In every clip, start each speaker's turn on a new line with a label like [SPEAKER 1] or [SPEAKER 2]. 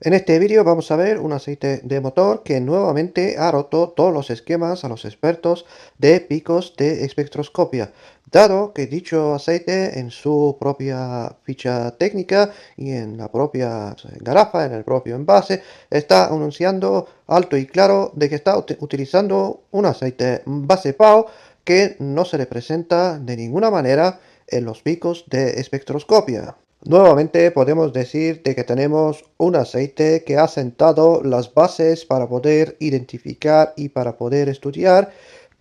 [SPEAKER 1] En este vídeo vamos a ver un aceite de motor que nuevamente ha roto todos los esquemas a los expertos de picos de espectroscopia, dado que dicho aceite en su propia ficha técnica y en la propia garrafa, en el propio envase, está anunciando alto y claro de que está utilizando un aceite base PAO que no se le presenta de ninguna manera en los picos de espectroscopia. Nuevamente podemos decir de que tenemos un aceite que ha sentado las bases para poder identificar y para poder estudiar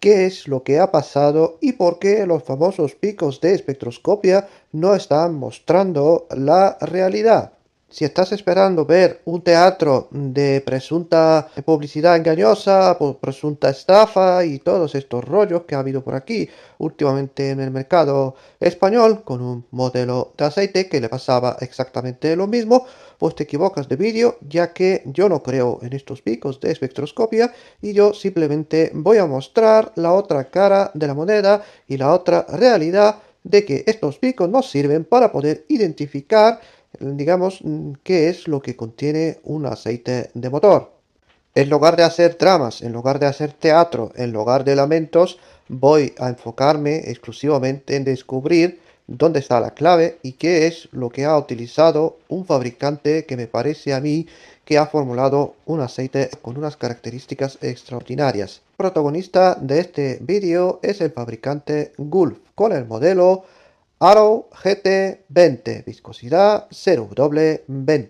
[SPEAKER 1] qué es lo que ha pasado y por qué los famosos picos de espectroscopia no están mostrando la realidad. Si estás esperando ver un teatro de presunta publicidad engañosa, presunta estafa y todos estos rollos que ha habido por aquí últimamente en el mercado español con un modelo de aceite que le pasaba exactamente lo mismo, pues te equivocas de vídeo, ya que yo no creo en estos picos de espectroscopia y yo simplemente voy a mostrar la otra cara de la moneda y la otra realidad de que estos picos nos sirven para poder identificar, digamos, qué es lo que contiene un aceite de motor. En lugar de hacer dramas, en lugar de hacer teatro, en lugar de lamentos, voy a enfocarme exclusivamente en descubrir dónde está la clave y qué es lo que ha utilizado un fabricante que me parece a mí que ha formulado un aceite con unas características extraordinarias. El protagonista de este vídeo es el fabricante Gulf con el modelo Arrow GT20, viscosidad 0W20.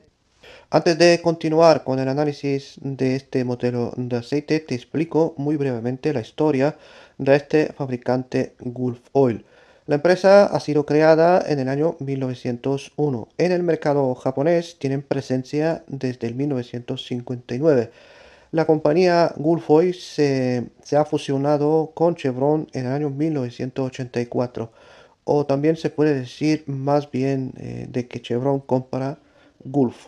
[SPEAKER 1] Antes de continuar con el análisis de este modelo de aceite, te explico muy brevemente la historia de este fabricante Gulf Oil. La empresa ha sido creada en el año 1901. En el mercado japonés tienen presencia desde el 1959. La compañía Gulf Oil se ha fusionado con Chevron en el año 1984. O también se puede decir más bien de que Chevron compra Gulf.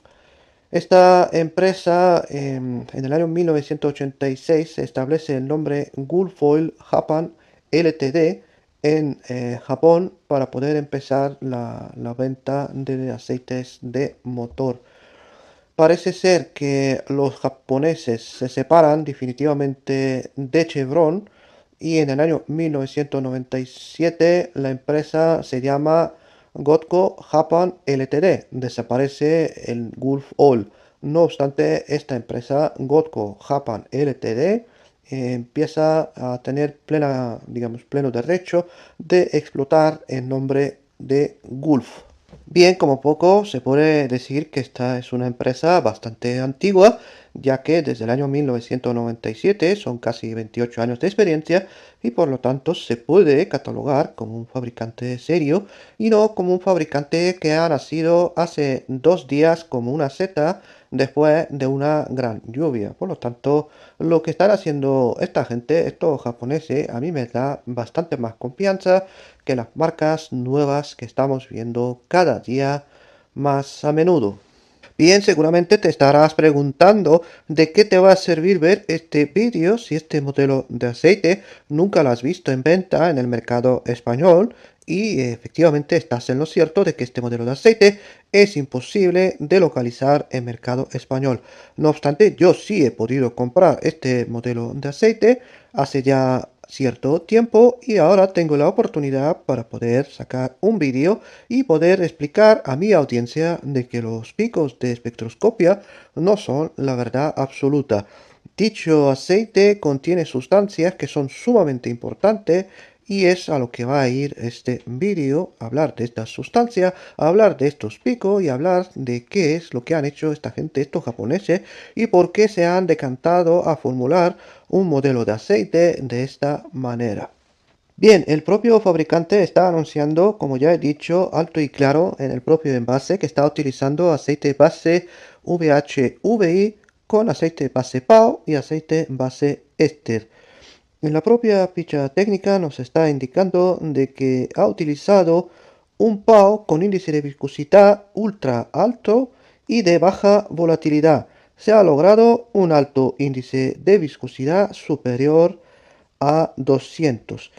[SPEAKER 1] Esta empresa en el año 1986 se establece el nombre Gulf Oil Japan Ltd en Japón para poder empezar la venta de aceites de motor. Parece ser que los japoneses se separan definitivamente de Chevron y en el año 1997 la empresa se llama Gotco Japan Ltd. Desaparece el Gulf Oil. No obstante, esta empresa Gotco Japan Ltd. Empieza a tener pleno derecho de explotar el nombre de Gulf. Bien, como poco se puede decir que esta es una empresa bastante antigua, ya que desde el año 1997 son casi 28 años de experiencia y por lo tanto se puede catalogar como un fabricante serio y no como un fabricante que ha nacido hace 2 días como una seta después de una gran lluvia. Por lo tanto, lo que están haciendo esta gente, estos japoneses, a mí me da bastante más confianza que las marcas nuevas que estamos viendo cada día más a menudo. Bien, seguramente te estarás preguntando de qué te va a servir ver este vídeo si este modelo de aceite nunca lo has visto en venta en el mercado español y efectivamente estás en lo cierto de que este modelo de aceite es imposible de localizar en mercado español. No obstante, yo sí he podido comprar este modelo de aceite hace ya cierto tiempo y ahora tengo la oportunidad para poder sacar un vídeo y poder explicar a mi audiencia de que los picos de espectroscopia no son la verdad absoluta. Dicho aceite contiene sustancias que son sumamente importantes y es a lo que va a ir este vídeo, hablar de estas sustancias, hablar de estos picos y hablar de qué es lo que han hecho esta gente, estos japoneses, y por qué se han decantado a formular un modelo de aceite de esta manera. Bien, el propio fabricante está anunciando, como ya he dicho, alto y claro en el propio envase que está utilizando aceite base VHVI con aceite base PAO y aceite base éster. En la propia ficha técnica nos está indicando de que ha utilizado un PAO con índice de viscosidad ultra alto y de baja volatilidad. Se ha logrado un alto índice de viscosidad superior a 200.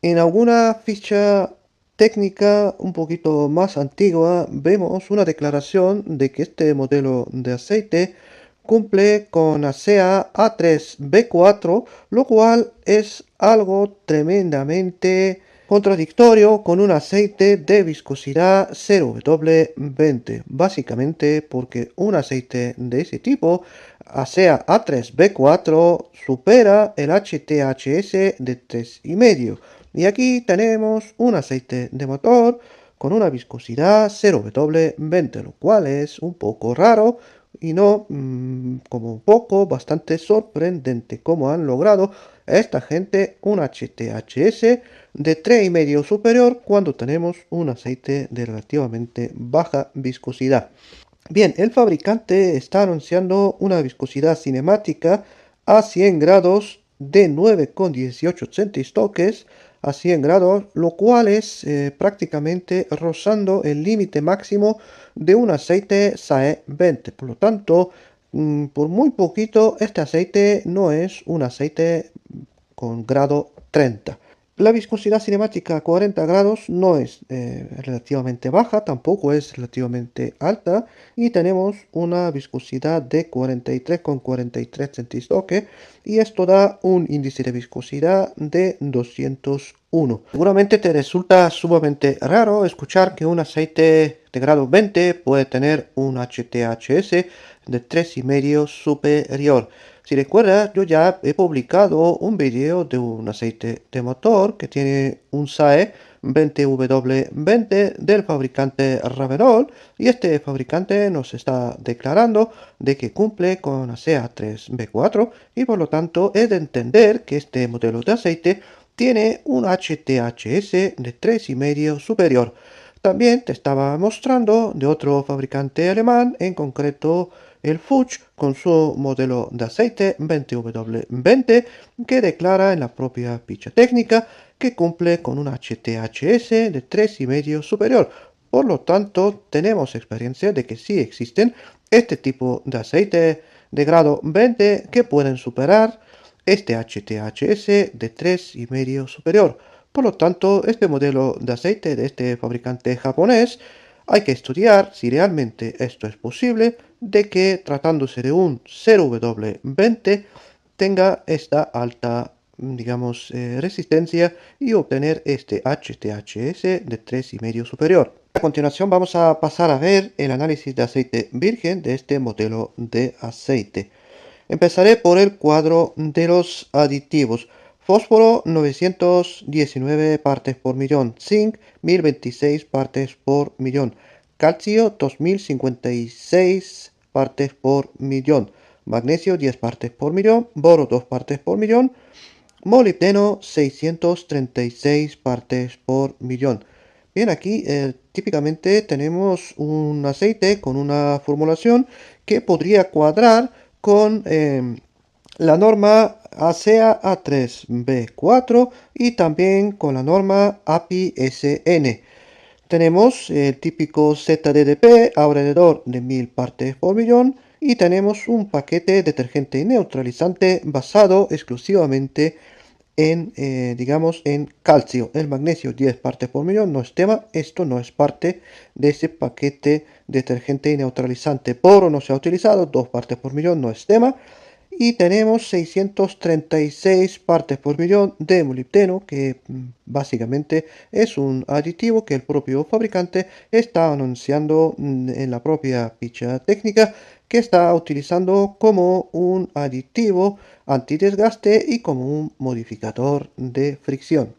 [SPEAKER 1] En alguna ficha técnica un poquito más antigua, vemos una declaración de que este modelo de aceite cumple con ASEA A3B4, lo cual es algo tremendamente contradictorio con un aceite de viscosidad 0W20, básicamente porque un aceite de ese tipo, ASEA A3B4, supera el HTHS de 3,5. Y aquí tenemos un aceite de motor con una viscosidad 0W20, lo cual es un poco raro y no como un poco bastante sorprendente cómo han logrado esta gente un HTHS de 3,5 superior cuando tenemos un aceite de relativamente baja viscosidad. Bien, el fabricante está anunciando una viscosidad cinemática a 100 grados de 9,18 centistoques a 100 grados, lo cual es prácticamente rozando el límite máximo de un aceite SAE 20. Por lo tanto, por muy poquito, este aceite no es un aceite con grado 30. La viscosidad cinemática a 40 grados no es relativamente baja, tampoco es relativamente alta, y tenemos una viscosidad de 43,43 centistoques, y esto da un índice de viscosidad de 201. Seguramente te resulta sumamente raro escuchar que un aceite de grado 20 puede tener un HTHS de 3,5 superior. Si recuerdas, yo ya he publicado un vídeo de un aceite de motor que tiene un SAE 20W20 del fabricante Ravenol, y este fabricante nos está declarando de que cumple con ASEA 3B4 y por lo tanto es de entender que este modelo de aceite tiene un HTHS de 3,5 superior. También te estaba mostrando de otro fabricante alemán, en concreto el Fuchs, con su modelo de aceite 20W20, que declara en la propia ficha técnica que cumple con un HTHS de 3,5 superior. Por lo tanto, tenemos experiencia de que sí existen este tipo de aceite de grado 20 que pueden superar este HTHS de 3,5 superior. Por lo tanto, este modelo de aceite de este fabricante japonés hay que estudiar si realmente esto es posible, de que tratándose de un 0W20 tenga esta alta, digamos, resistencia y obtener este HTHS de 3,5 superior. A continuación vamos a pasar a ver el análisis de aceite virgen de este modelo de aceite. Empezaré por el cuadro de los aditivos. Fósforo 919 partes por millón, zinc 1026 partes por millón, calcio 2056 partes por millón, magnesio 10 partes por millón, boro 2 partes por millón, molibdeno 636 partes por millón. Bien, aquí típicamente tenemos un aceite con una formulación que podría cuadrar con la norma ASEA A3B4 y también con la norma API-SN. Tenemos el típico ZDDP alrededor de 1000 partes por millón y tenemos un paquete detergente neutralizante basado exclusivamente en, digamos, en calcio. El magnesio 10 partes por millón no es tema, esto no es parte de ese paquete detergente y neutralizante. Boro no se ha utilizado, 2 partes por millón no es tema. Y tenemos 636 partes por millón de molibdeno, que básicamente es un aditivo que el propio fabricante está anunciando en la propia ficha técnica, que está utilizando como un aditivo antidesgaste y como un modificador de fricción.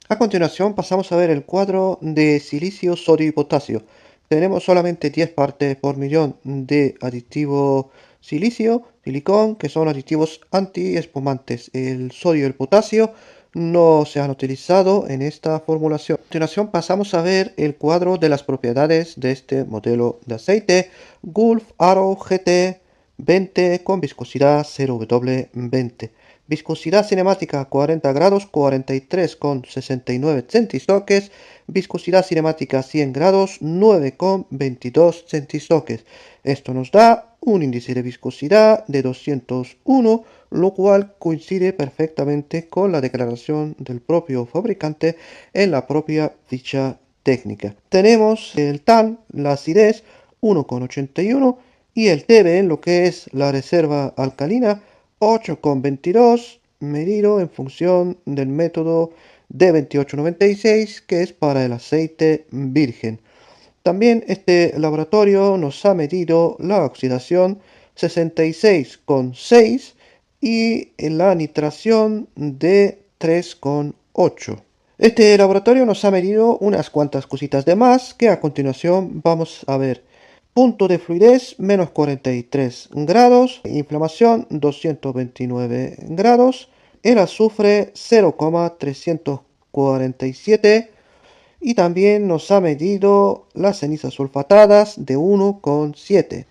[SPEAKER 1] A continuación pasamos a ver el cuadro de silicio, sodio y potasio. Tenemos solamente 10 partes por millón de aditivo silicio, silicón, que son aditivos antiespumantes. El sodio y el potasio no se han utilizado en esta formulación. A continuación pasamos a ver el cuadro de las propiedades de este modelo de aceite Gulf Arrow GT 20 con viscosidad 0W20. Viscosidad cinemática 40 grados, 43,69 centistoques. Viscosidad cinemática 100 grados, 9,22 centistoques. Esto nos da un índice de viscosidad de 201, lo cual coincide perfectamente con la declaración del propio fabricante en la propia ficha técnica. Tenemos el TAN, la acidez 1,81 y el TB, lo que es la reserva alcalina 8,22, medido en función del método D2896, que es para el aceite virgen. También este laboratorio nos ha medido la oxidación 66,6 y la nitración de 3,8. Este laboratorio nos ha medido unas cuantas cositas de más que a continuación vamos a ver. Punto de fluidez menos 43 grados, inflamación 229 grados, el azufre 0,347 y también nos ha medido las cenizas sulfatadas de 1,7.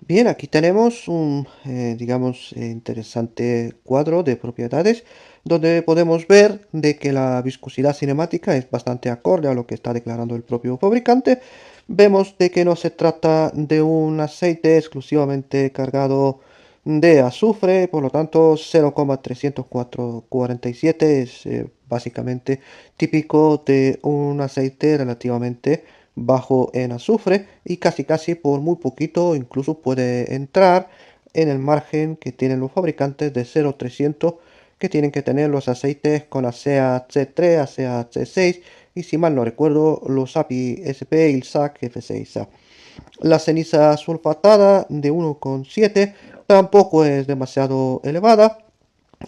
[SPEAKER 1] Bien, aquí tenemos un, interesante cuadro de propiedades donde podemos ver de que la viscosidad cinemática es bastante acorde a lo que está declarando el propio fabricante. Vemos de que no se trata de un aceite exclusivamente cargado de azufre, por lo tanto 0,347 es básicamente típico de un aceite relativamente bajo en azufre y casi por muy poquito incluso puede entrar en el margen que tienen los fabricantes de 0,300 que tienen que tener los aceites con ACHC3, ACHC6 y si mal no recuerdo los API SP y el SAC F6A. La ceniza sulfatada de 1,7 tampoco es demasiado elevada.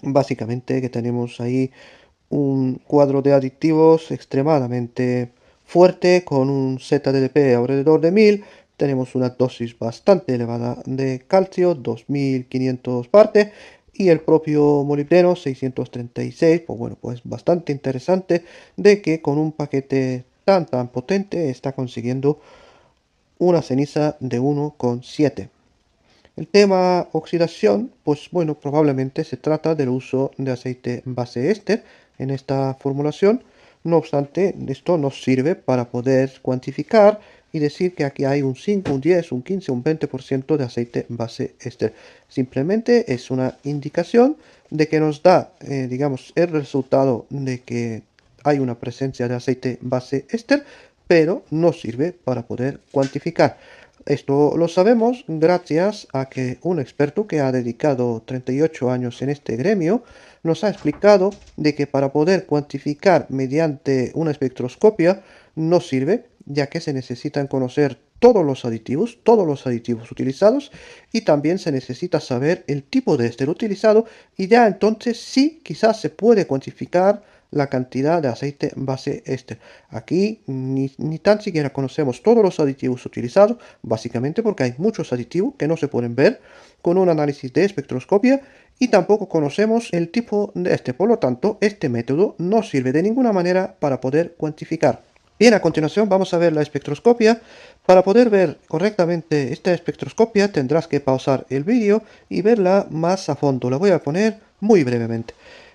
[SPEAKER 1] Básicamente que tenemos ahí un cuadro de aditivos extremadamente fuerte con un ZDP alrededor de 1000. Tenemos una dosis bastante elevada de calcio, 2500 partes, y el propio molibdeno 636. Pues bueno, pues bastante interesante de que con un paquete tan potente está consiguiendo una ceniza de 1,7. El tema oxidación, pues bueno, probablemente se trata del uso de aceite base éster en esta formulación. No obstante, esto nos sirve para poder cuantificar y decir que aquí hay un 5, un 10, un 15, un 20% de aceite base éster. Simplemente es una indicación de que nos da, el resultado de que hay una presencia de aceite base éster, pero no sirve para poder cuantificar. Esto lo sabemos gracias a que un experto que ha dedicado 38 años en este gremio nos ha explicado de que para poder cuantificar mediante una espectroscopia no sirve, ya que se necesitan conocer todos los aditivos utilizados y también se necesita saber el tipo de éster utilizado y ya entonces sí quizás se puede cuantificar la cantidad de aceite base éster. Aquí ni tan siquiera conocemos todos los aditivos utilizados, básicamente porque hay muchos aditivos que no se pueden ver con un análisis de espectroscopia y tampoco conocemos el tipo de este. Por lo tanto, este método no sirve de ninguna manera para poder cuantificar. Bien, a continuación vamos a ver la espectroscopia. Para poder ver correctamente esta espectroscopia tendrás que pausar el vídeo y verla más a fondo. La voy a poner muy brevemente.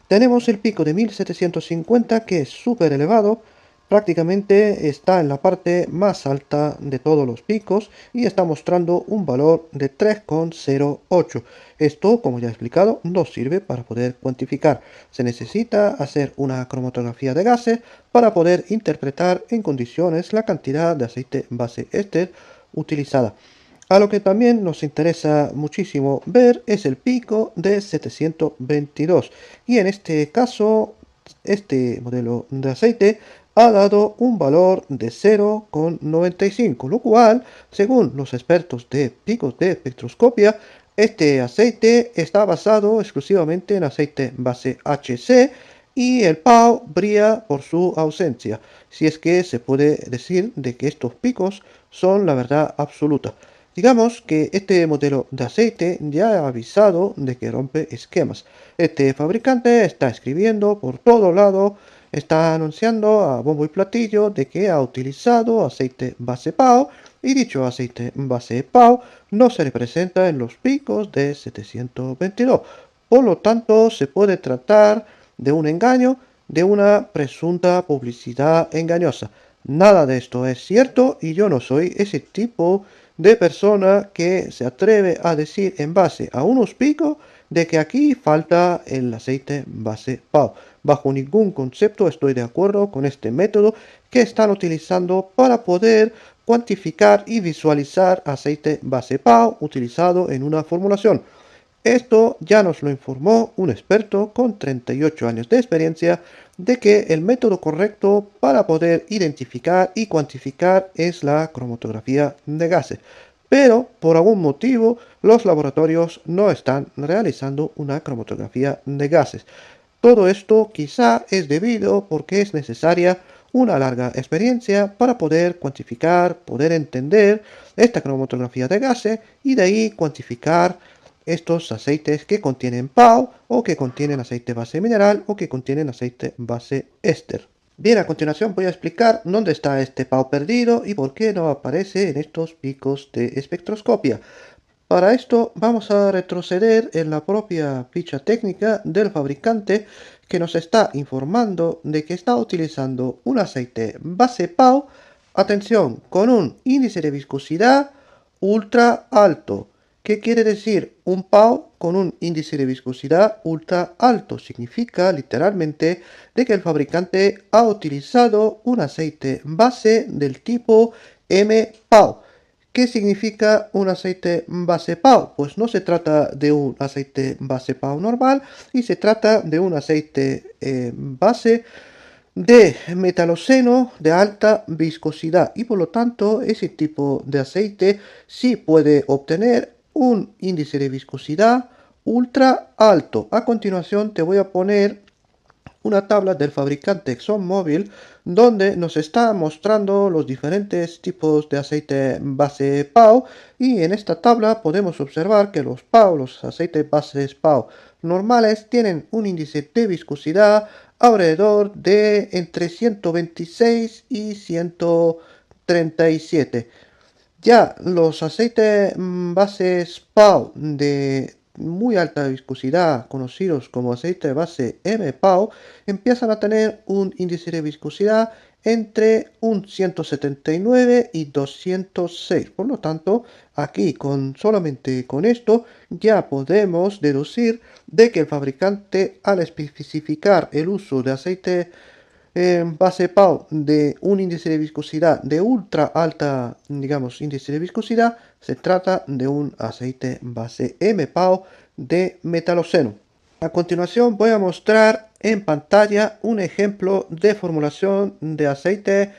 [SPEAKER 1] Tenemos el pico de 1750 que es súper elevado, prácticamente está en la parte más alta de todos los picos y está mostrando un valor de 3,08. Esto, como ya he explicado, no sirve para poder cuantificar. Se necesita hacer una cromatografía de gases para poder interpretar en condiciones la cantidad de aceite base éster utilizada. A lo que también nos interesa muchísimo ver es el pico de 722 y en este caso este modelo de aceite ha dado un valor de 0,95, lo cual según los expertos de picos de espectroscopia este aceite está basado exclusivamente en aceite base HC y el PAO brilla por su ausencia, si es que se puede decir de que estos picos son la verdad absoluta. Digamos que este modelo de aceite ya ha avisado de que rompe esquemas. Este fabricante está escribiendo por todo lado, está anunciando a bombo y platillo de que ha utilizado aceite base PAO y dicho aceite base PAO no se representa en los picos de 722. Por lo tanto, se puede tratar de un engaño, de una presunta publicidad engañosa. Nada de esto es cierto y yo no soy ese tipo de persona que se atreve a decir en base a unos picos de que aquí falta el aceite base PAO. bajo ningún concepto estoy de acuerdo con este método que están utilizando para poder cuantificar y visualizar aceite base PAO utilizado en una formulación. Esto ya nos lo informó un experto con 38 años de experiencia de que el método correcto para poder identificar y cuantificar es la cromatografía de gases. Pero por algún motivo los laboratorios no están realizando una cromatografía de gases. Todo esto quizá es debido porque es necesaria una larga experiencia para poder cuantificar, poder entender esta cromatografía de gases y de ahí cuantificar estos aceites que contienen PAO o que contienen aceite base mineral o que contienen aceite base éster. Bien, a continuación voy a explicar dónde está este PAO perdido y por qué no aparece en estos picos de espectroscopia. Para esto vamos a retroceder en la propia ficha técnica del fabricante que nos está informando de que está utilizando un aceite base PAO, atención, con un índice de viscosidad ultra alto. ¿Qué quiere decir un PAO con un índice de viscosidad ultra alto? Significa literalmente de que el fabricante ha utilizado un aceite base del tipo M-PAO. ¿Qué significa un aceite base PAO? Pues no se trata de un aceite base PAO normal y se trata de un aceite base de metaloceno de alta viscosidad y por lo tanto ese tipo de aceite sí puede obtener un índice de viscosidad ultra alto. A continuación te voy a poner una tabla del fabricante ExxonMobil donde nos está mostrando los diferentes tipos de aceite base PAO y en esta tabla podemos observar que los PAO, los aceites bases PAO normales tienen un índice de viscosidad alrededor de entre 126 y 137. Ya los aceites bases PAO de muy alta viscosidad, conocidos como aceite base M-PAO, empiezan a tener un índice de viscosidad entre un 179 y 206. Por lo tanto, aquí solamente con esto ya podemos deducir de que el fabricante al especificar el uso de aceite base PAO de un índice de viscosidad de ultra alta, digamos, índice de viscosidad, se trata de un aceite base M-PAO de metaloceno. A continuación voy a mostrar en pantalla un ejemplo de formulación de aceite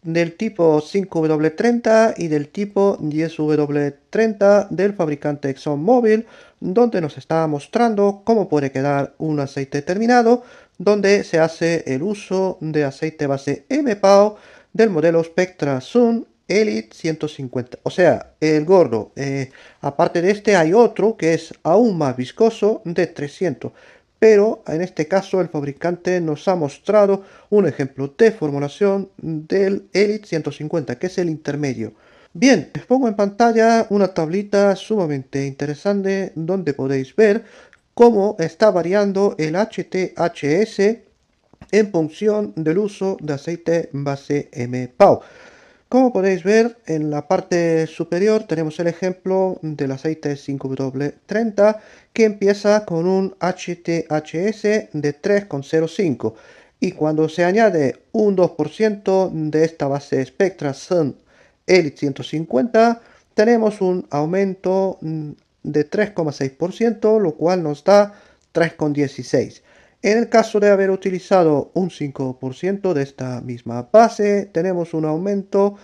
[SPEAKER 1] del tipo 5W30 y del tipo 10W30 del fabricante ExxonMobil, donde nos está mostrando cómo puede quedar un aceite terminado, donde se hace el uso de aceite base M-PAO del modelo Spectra Sun Elite 150, o sea, el gordo. Aparte de este hay otro que es aún más viscoso de 300, pero en este caso el fabricante nos ha mostrado un ejemplo de formulación del Elite 150, que es el intermedio. Bien, les pongo en pantalla una tablita sumamente interesante donde podéis ver cómo está variando el HTHS en función del uso de aceite base M-PAO. Como podéis ver, en la parte superior tenemos el ejemplo del aceite 5W30 que empieza con un HTHS de 3,05 y cuando se añade un 2% de esta base Spectra Sun Elite 150 tenemos un aumento de 3,6%, lo cual nos da 3,16. En el caso de haber utilizado un 5% de esta misma base, tenemos un aumento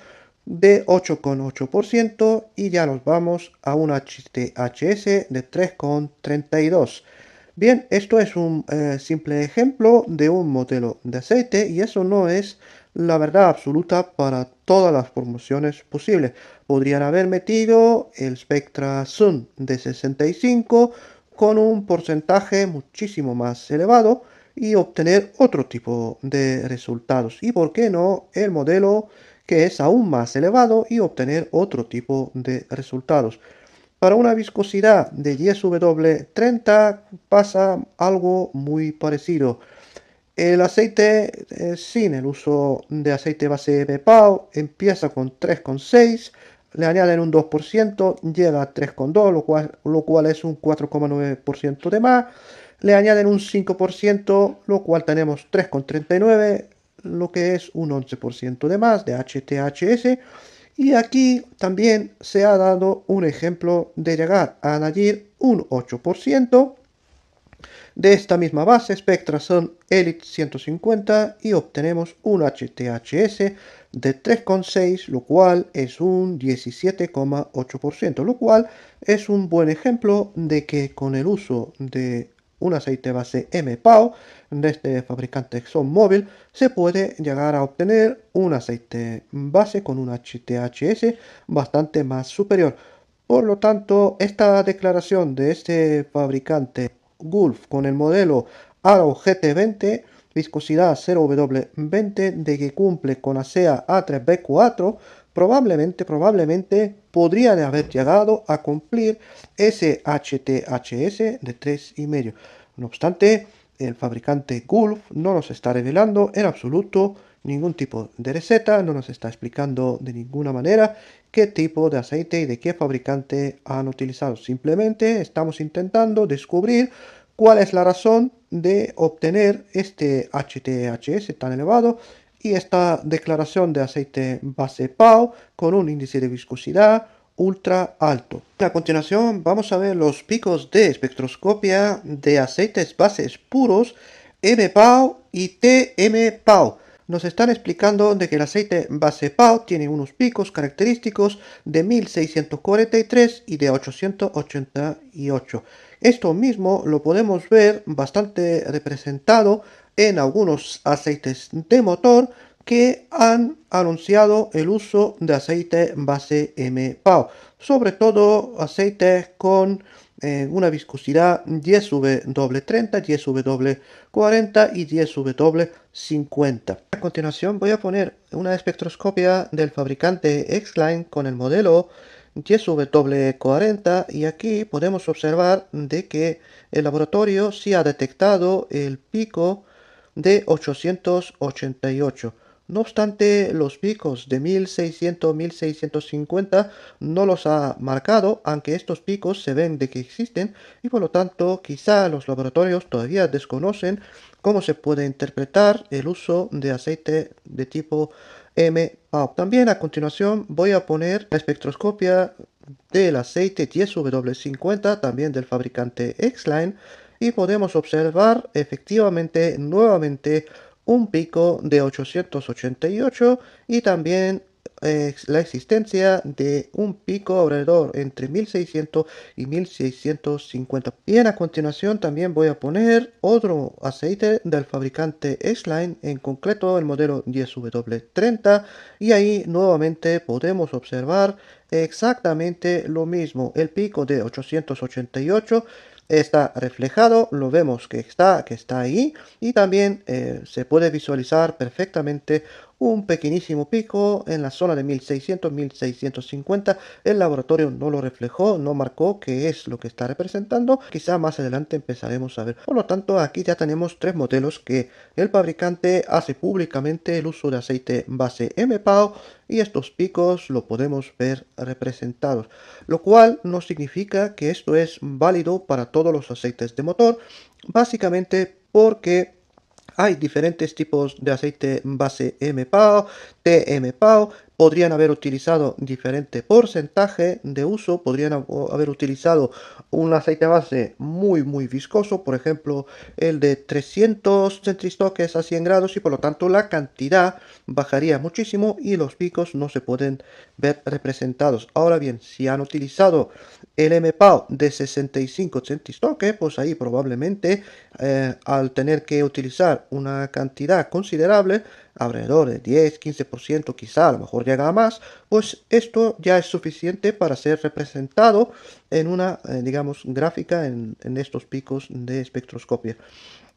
[SPEAKER 1] de 8,8% y ya nos vamos a un HTHS de 3,32. Bien, esto es un simple ejemplo de un modelo de aceite y eso no es la verdad absoluta para todas las promociones posibles. Podrían haber metido el Spectra Sun de 65 con un porcentaje muchísimo más elevado y obtener otro tipo de resultados. Y por qué no el modelo que es aún más elevado y obtener otro tipo de resultados. Para una viscosidad de 10W30 pasa algo muy parecido. El aceite sin el uso de aceite base MPAO empieza con 3,6, le añaden un 2%, llega a 3,2, lo cual es un 4,9% de más. le añaden un 5%, lo cual tenemos 3,39, lo que es un 11% de más de HTHS. Y aquí también se ha dado un ejemplo de llegar a añadir un 8% de esta misma base Spectrason Elite 150 y obtenemos un HTHS de 3,6, lo cual es un 17,8%, lo cual es un buen ejemplo de que con el uso de un aceite base MPAO de este fabricante ExxonMobil se puede llegar a obtener un aceite base con un HTHS bastante más superior. Por lo tanto, esta declaración de este fabricante Gulf con el modelo Arrow GT20, viscosidad 0W20, de que cumple con ASEA A3B4, probablemente podría haber llegado a cumplir ese HTHS de 3,5. No obstante, el fabricante Gulf no nos está revelando en absoluto ningún tipo de receta, no nos está explicando de ninguna manera qué tipo de aceite y de qué fabricante han utilizado. Simplemente estamos intentando descubrir cuál es la razón de obtener este HTHS tan elevado y esta declaración de aceite base PAO con un índice de viscosidad ultra alto. A continuación vamos a ver los picos de espectroscopia de aceites bases puros MPAO y TMPAO. Nos están explicando de que el aceite base PAO tiene unos picos característicos de 1643 y de 888. Esto mismo lo podemos ver bastante representado en algunos aceites de motor que han anunciado el uso de aceite base MPAO, sobre todo aceites con una viscosidad 10W30, 10W40 y 10W50. A continuación voy a poner una espectroscopia del fabricante X-Line con el modelo 10W40 y aquí podemos observar de que el laboratorio sí ha detectado el pico de 888. No obstante, los picos de 1600, 1650 no los ha marcado, aunque estos picos se ven de que existen y por lo tanto quizá los laboratorios todavía desconocen cómo se puede interpretar el uso de aceite de tipo MPAO. También a continuación voy a poner la espectroscopia del aceite 10W50, también del fabricante X-Line, y podemos observar efectivamente nuevamente un pico de 888 y también la existencia de un pico alrededor entre 1600 y 1650. Bien, a continuación también voy a poner otro aceite del fabricante X-Line, en concreto el modelo 10W30, y ahí nuevamente podemos observar exactamente lo mismo. El pico de 888 está reflejado, lo vemos que está ahí y también se puede visualizar perfectamente un pequeñísimo pico en la zona de 1600, 1650. El laboratorio no lo reflejó, no marcó qué es lo que está representando. Quizá más adelante empezaremos a ver. Por lo tanto, aquí ya tenemos tres modelos que el fabricante hace públicamente el uso de aceite base MPAO y estos picos lo podemos ver representados, lo cual no significa que esto es válido para todos los aceites de motor, básicamente porque hay diferentes tipos de aceite base MPAO, TMPAO, podrían haber utilizado diferente porcentaje de uso, podrían haber utilizado un aceite base muy viscoso, por ejemplo el de 300 centristoques a 100 grados y por lo tanto la cantidad bajaría muchísimo y los picos no se pueden ver representados. Ahora bien, si han utilizado el MPAO de 65 centristoques, pues ahí probablemente al tener que utilizar una cantidad considerable, alrededor de 10-15%, quizá a lo mejor llega a más, pues esto ya es suficiente para ser representado en una, digamos, gráfica en estos picos de espectroscopia.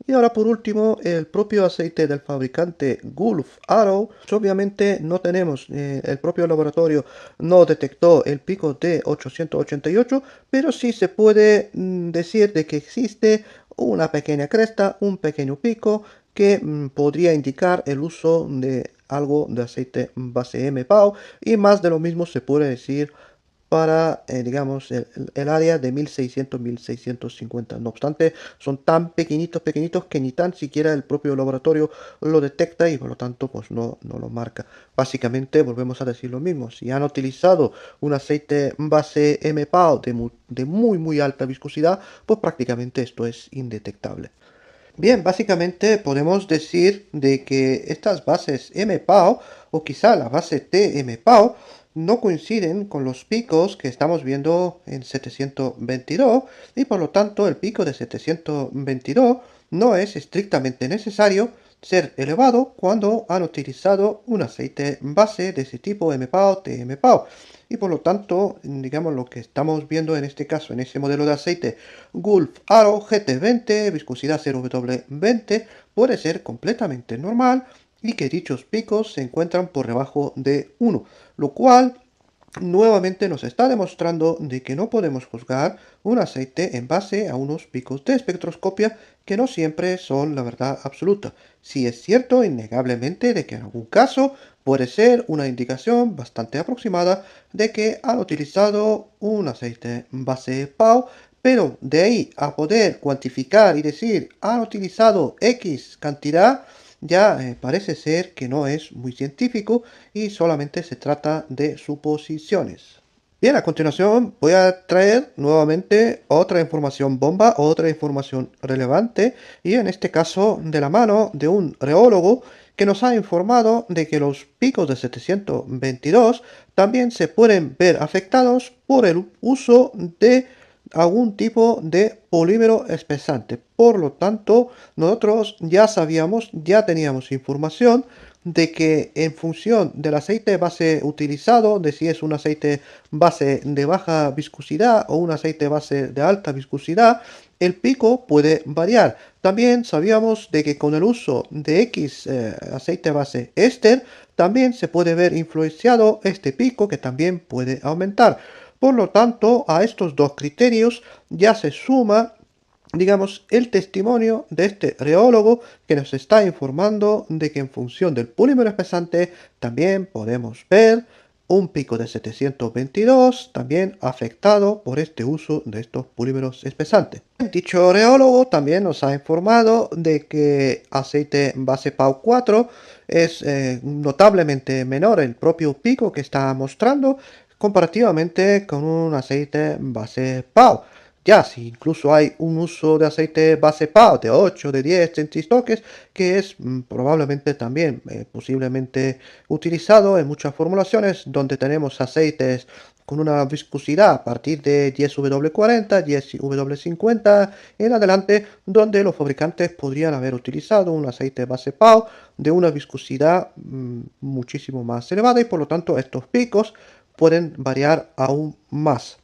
[SPEAKER 1] Y ahora por último, el propio aceite del fabricante Gulf Arrow. Obviamente no tenemos, el propio laboratorio no detectó el pico de 888, pero sí se puede decir de que existe una pequeña cresta, un pequeño pico que podría indicar el uso de algo de aceite base MPAO y más de lo mismo se puede decir para, digamos, el área de 1600-1650. No obstante, son tan pequeñitos que ni tan siquiera el propio laboratorio lo detecta y por lo tanto pues no lo marca. Básicamente volvemos a decir lo mismo. Si han utilizado un aceite base MPAO de muy alta viscosidad, pues prácticamente esto es indetectable. Bien, básicamente podemos decir de que estas bases MPAO o quizá la base TMPAO no coinciden con los picos que estamos viendo en 722 y por lo tanto el pico de 722 no es estrictamente necesario ser elevado cuando han utilizado un aceite base de ese tipo MPAO, TMPAO. Y por lo tanto, digamos, lo que estamos viendo en este caso, en ese modelo de aceite Gulf Arrow GT20, viscosidad 0W20, puede ser completamente normal y que dichos picos se encuentran por debajo de 1, lo cual nuevamente nos está demostrando de que no podemos juzgar un aceite en base a unos picos de espectroscopia que no siempre son la verdad absoluta. Sí es cierto innegablemente de que en algún caso puede ser una indicación bastante aproximada de que han utilizado un aceite base PAO, pero de ahí a poder cuantificar y decir han utilizado X cantidad, ya parece ser que no es muy científico y solamente se trata de suposiciones. Bien, a continuación voy a traer nuevamente otra información bomba, otra información relevante y en este caso de la mano de un reólogo que nos ha informado de que los picos de 722 también se pueden ver afectados por el uso de algún tipo de polímero espesante. Por lo tanto, nosotros ya sabíamos, ya teníamos información de que en función del aceite base utilizado, de si es un aceite base de baja viscosidad o un aceite base de alta viscosidad, el pico puede variar. También sabíamos de que con el uso de X aceite base éster, también se puede ver influenciado este pico que también puede aumentar. Por lo tanto, a estos dos criterios ya se suma, digamos, el testimonio de este reólogo que nos está informando de que en función del polímero espesante también podemos ver un pico de 722 también afectado por este uso de estos polímeros espesantes. Dicho reólogo también nos ha informado de que aceite base PAO 4 es notablemente menor el propio pico que está mostrando comparativamente con un aceite base PAO. Ya, si incluso hay un uso de aceite base PAO de 8, de 10 centistoques, que es probablemente también posiblemente utilizado en muchas formulaciones donde tenemos aceites con una viscosidad a partir de 10W40, 10W50 en adelante, donde los fabricantes podrían haber utilizado un aceite base PAO de una viscosidad muchísimo más elevada y por lo tanto estos picos pueden variar aún más.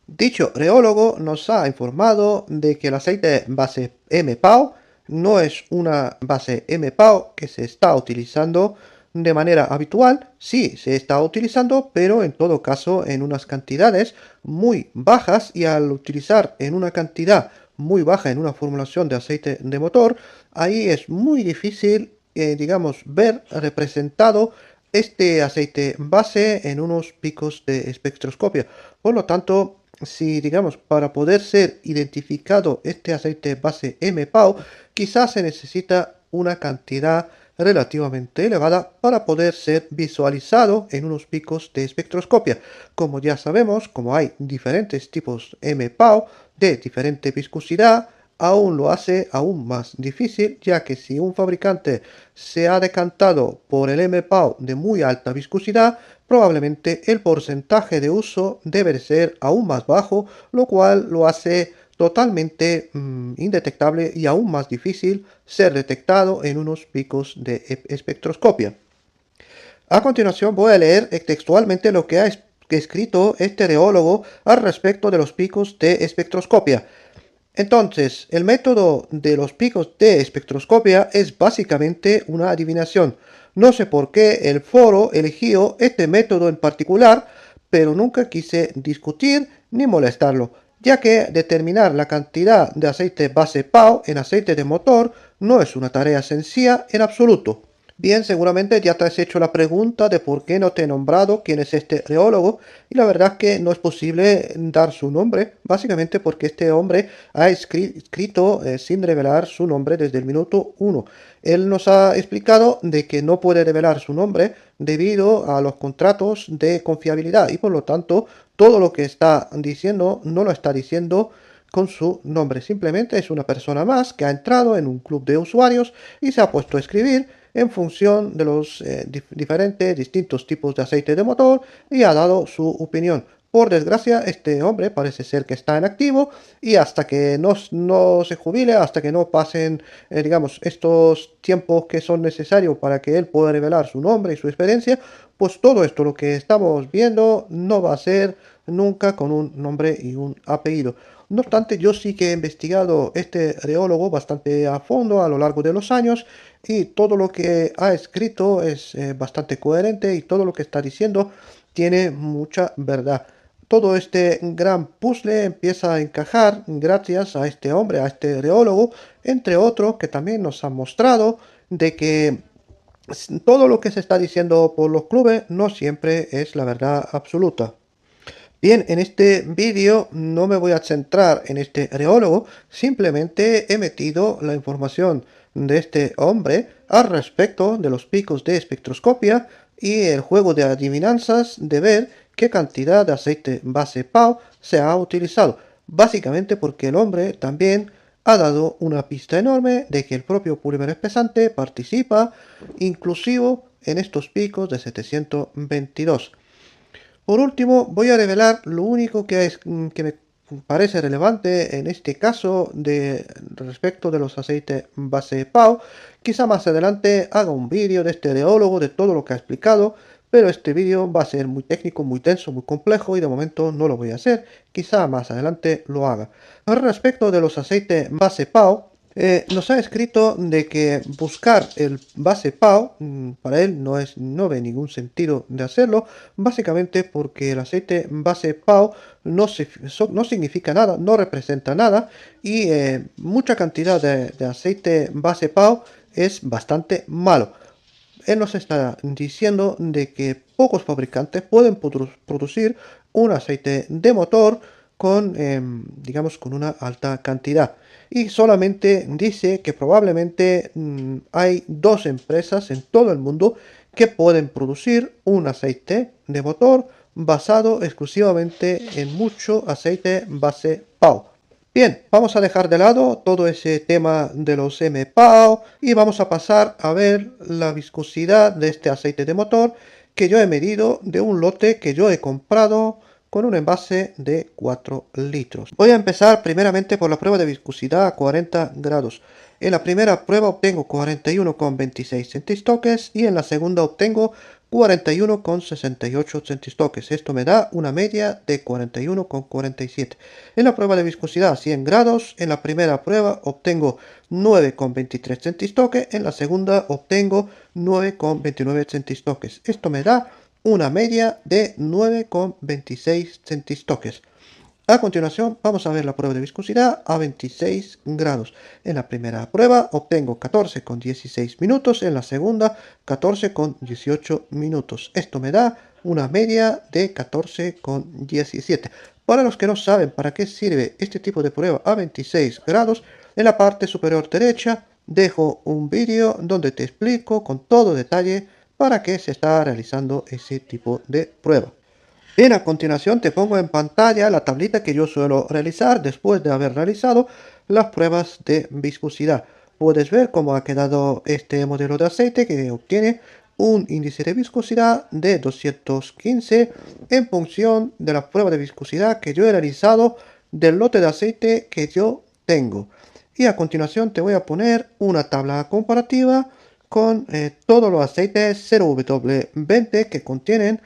[SPEAKER 1] Dicho reólogo nos ha informado de que el aceite base MPAO no es una base MPAO que se está utilizando de manera habitual. Sí, se está utilizando, pero en todo caso en unas cantidades muy bajas y al utilizar en una cantidad muy baja en una formulación de aceite de motor, ahí es muy difícil, digamos, ver representado este aceite base en unos picos de espectroscopia. Por lo tanto, si digamos para poder ser identificado este aceite base MPAO, quizás se necesita una cantidad relativamente elevada para poder ser visualizado en unos picos de espectroscopia. Como ya sabemos, como hay diferentes tipos MPAO de diferente viscosidad, aún lo hace aún más difícil, ya que si un fabricante se ha decantado por el MPAO de muy alta viscosidad, probablemente el porcentaje de uso debe ser aún más bajo, lo cual lo hace totalmente indetectable y aún más difícil ser detectado en unos picos de espectroscopia. A continuación voy a leer textualmente lo que ha escrito este reólogo al respecto de los picos de espectroscopia. Entonces, el método de los picos de espectroscopia es básicamente una adivinación. No sé por qué el foro eligió este método en particular, pero nunca quise discutir ni molestarlo, ya que determinar la cantidad de aceite base PAO en aceite de motor no es una tarea sencilla en absoluto. Bien, seguramente ya te has hecho la pregunta de por qué no te he nombrado quién es este reólogo, y la verdad es que no es posible dar su nombre, básicamente porque este hombre ha escrito sin revelar su nombre desde el minuto uno. Él nos ha explicado de que no puede revelar su nombre debido a los contratos de confiabilidad y por lo tanto todo lo que está diciendo no lo está diciendo con su nombre. Simplemente es una persona más que ha entrado en un club de usuarios y se ha puesto a escribir en función de los diferentes, distintos tipos de aceite de motor y ha dado su opinión. Por desgracia, este hombre parece ser que está en activo y hasta que no se jubile, hasta que no pasen, digamos, estos tiempos que son necesarios para que él pueda revelar su nombre y su experiencia, pues todo esto, lo que estamos viendo, no va a ser nunca con un nombre y un apellido. No obstante, yo sí que he investigado este reólogo bastante a fondo a lo largo de los años y todo lo que ha escrito es bastante coherente y todo lo que está diciendo tiene mucha verdad. Todo este gran puzzle empieza a encajar gracias a este hombre, a este reólogo, entre otros que también nos ha mostrado de que todo lo que se está diciendo por los clubes no siempre es la verdad absoluta. Bien, en este vídeo no me voy a centrar en este reólogo, simplemente he metido la información de este hombre al respecto de los picos de espectroscopia y el juego de adivinanzas de ver qué cantidad de aceite base PAO se ha utilizado. Básicamente porque el hombre también ha dado una pista enorme de que el propio polímero espesante participa inclusivo en estos picos de 722. Por último, voy a revelar lo único que me parece relevante en este caso de respecto de los aceites base PAO. Quizá más adelante haga un vídeo de este reólogo, de todo lo que ha explicado, pero este vídeo va a ser muy técnico, muy denso, muy complejo y de momento no lo voy a hacer. Quizá más adelante lo haga. Al respecto de los aceites base PAO, nos ha escrito de que buscar el base PAO, para él no ve ningún sentido de hacerlo, básicamente porque el aceite base PAO no significa nada, no representa nada y mucha cantidad de aceite base PAO es bastante malo. Él nos está diciendo de que pocos fabricantes pueden producir un aceite de motor con, digamos, con una alta cantidad. Y solamente dice que probablemente hay dos empresas en todo el mundo que pueden producir un aceite de motor basado exclusivamente en mucho aceite base PAO. Bien, vamos a dejar de lado todo ese tema de los MPAO y vamos a pasar a ver la viscosidad de este aceite de motor que yo he medido de un lote que yo he comprado con un envase de 4 litros. Voy a empezar primeramente por la prueba de viscosidad a 40 grados. En la primera prueba obtengo 41,26 centistoques y en la segunda obtengo 41,68 centistoques. Esto me da una media de 41,47. En la prueba de viscosidad a 100 grados, en la primera prueba obtengo 9,23 centistoques, en la segunda obtengo 9,29 centistoques. Esto me da una media de 9,26 centistoques. A continuación vamos a ver la prueba de viscosidad a 26 grados. En la primera prueba obtengo 14,16 minutos, en la segunda 14,18 minutos. Esto me da una media de 14,17. Para los que no saben para qué sirve este tipo de prueba a 26 grados, en la parte superior derecha dejo un vídeo donde te explico con todo detalle para qué se está realizando ese tipo de prueba. Bien, a continuación te pongo en pantalla la tablita que yo suelo realizar después de haber realizado las pruebas de viscosidad. Puedes ver cómo ha quedado este modelo de aceite que obtiene un índice de viscosidad de 215 en función de la prueba de viscosidad que yo he realizado del lote de aceite que yo tengo. Y a continuación te voy a poner una tabla comparativa con todos los aceites 0W20 que contienen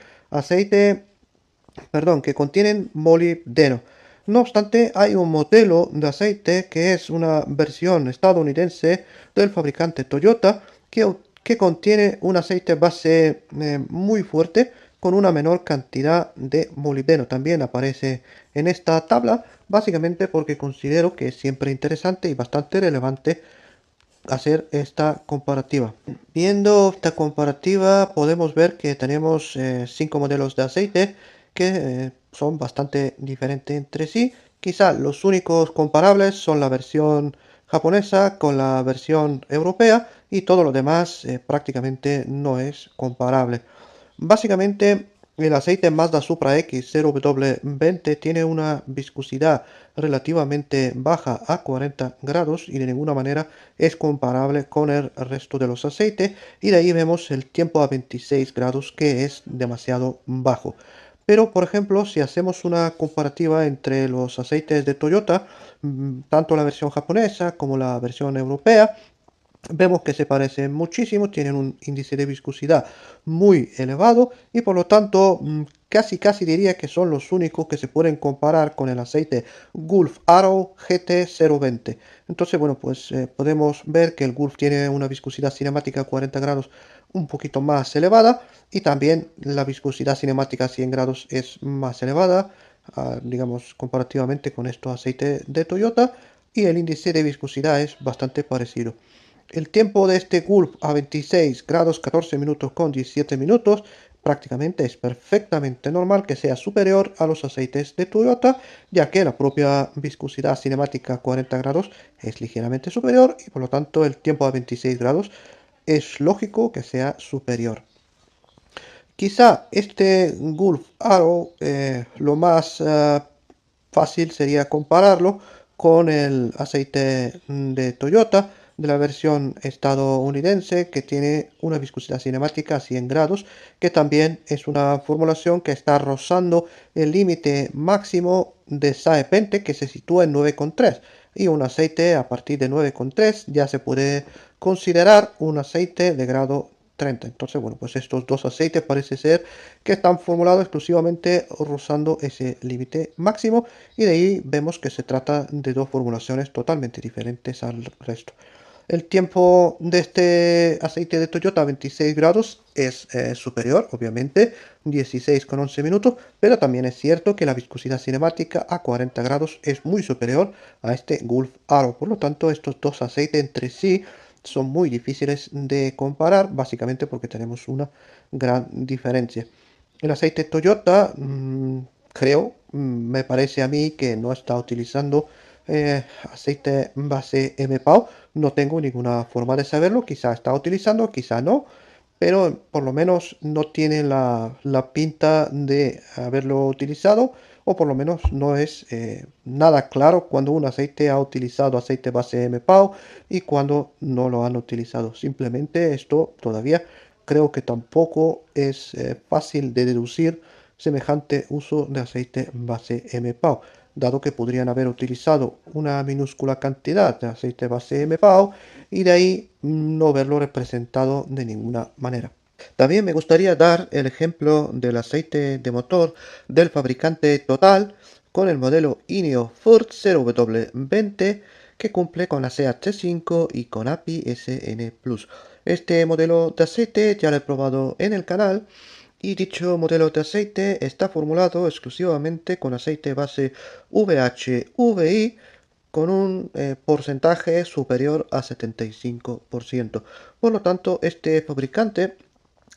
[SPEAKER 1] que contienen molibdeno. No obstante, hay un modelo de aceite que es una versión estadounidense del fabricante Toyota que contiene un aceite base muy fuerte con una menor cantidad de molibdeno. También aparece en esta tabla, básicamente porque considero que es siempre interesante y bastante relevante hacer esta comparativa. Viendo esta comparativa podemos ver que tenemos 5 modelos de aceite que son bastante diferentes entre sí. Quizá los únicos comparables son la versión japonesa con la versión europea y todo lo demás prácticamente no es comparable. Básicamente, el aceite Mazda Supra X 0W20 tiene una viscosidad relativamente baja a 40 grados y de ninguna manera es comparable con el resto de los aceites, y de ahí vemos el tiempo a 26 grados que es demasiado bajo. Pero por ejemplo, si hacemos una comparativa entre los aceites de Toyota, tanto la versión japonesa como la versión europea, vemos que se parecen muchísimo, tienen un índice de viscosidad muy elevado y por lo tanto casi diría que son los únicos que se pueden comparar con el aceite Gulf Arrow GT020. Entonces, bueno, pues podemos ver que el Gulf tiene una viscosidad cinemática a 40 grados un poquito más elevada, y también la viscosidad cinemática a 100 grados es más elevada, digamos, comparativamente con estos aceites de Toyota, y el índice de viscosidad es bastante parecido. El tiempo de este Gulf a 26 grados 14 minutos con 17 minutos prácticamente es perfectamente normal que sea superior a los aceites de Toyota, ya que la propia viscosidad cinemática a 40 grados es ligeramente superior y por lo tanto el tiempo a 26 grados es lógico que sea superior. Quizá este Gulf Arrow lo más fácil sería compararlo con el aceite de Toyota de la versión estadounidense, que tiene una viscosidad cinemática a 100 grados, que también es una formulación que está rozando el límite máximo de SAE Pente, que se sitúa en 9,3, y un aceite a partir de 9,3 ya se puede considerar un aceite de grado 30. Entonces, bueno, pues estos dos aceites parece ser que están formulados exclusivamente rozando ese límite máximo, y de ahí vemos que se trata de dos formulaciones totalmente diferentes al resto. El tiempo de este aceite de Toyota a 26 grados es superior, obviamente, 16,11 minutos, pero también es cierto que la viscosidad cinemática a 40 grados es muy superior a este Gulf Arrow. Por lo tanto, estos dos aceites entre sí son muy difíciles de comparar, básicamente porque tenemos una gran diferencia. El aceite Toyota, creo, me parece a mí que no está utilizando aceite base MPAO. No tengo ninguna forma de saberlo, quizá está utilizando, quizá no, pero por lo menos no tiene la pinta de haberlo utilizado, o por lo menos no es nada claro cuando un aceite ha utilizado aceite base MPAO y cuando no lo han utilizado. Simplemente esto todavía creo que tampoco es fácil de deducir semejante uso de aceite base MPAO, dado que podrían haber utilizado una minúscula cantidad de aceite base MPAO y de ahí no verlo representado de ninguna manera. También me gustaría dar el ejemplo del aceite de motor del fabricante Total con el modelo Ineo Ford 0W20, que cumple con la CH5 y con API SN Plus. Este modelo de aceite ya lo he probado en el canal, y dicho modelo de aceite está formulado exclusivamente con aceite base VHVI con un porcentaje superior a 75%. Por lo tanto, este fabricante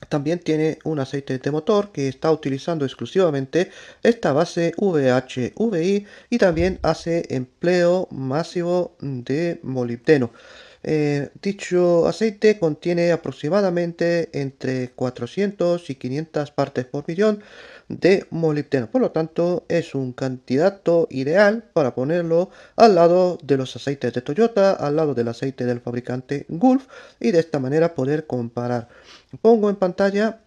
[SPEAKER 1] también tiene un aceite de motor que está utilizando exclusivamente esta base VHVI, y también hace empleo masivo de molibdeno. Dicho aceite contiene aproximadamente entre 400 y 500 partes por millón de molibdeno. Por lo tanto, es un candidato ideal para ponerlo al lado de los aceites de Toyota, al lado del aceite del fabricante Gulf, y de esta manera poder comparar. Pongo en pantalla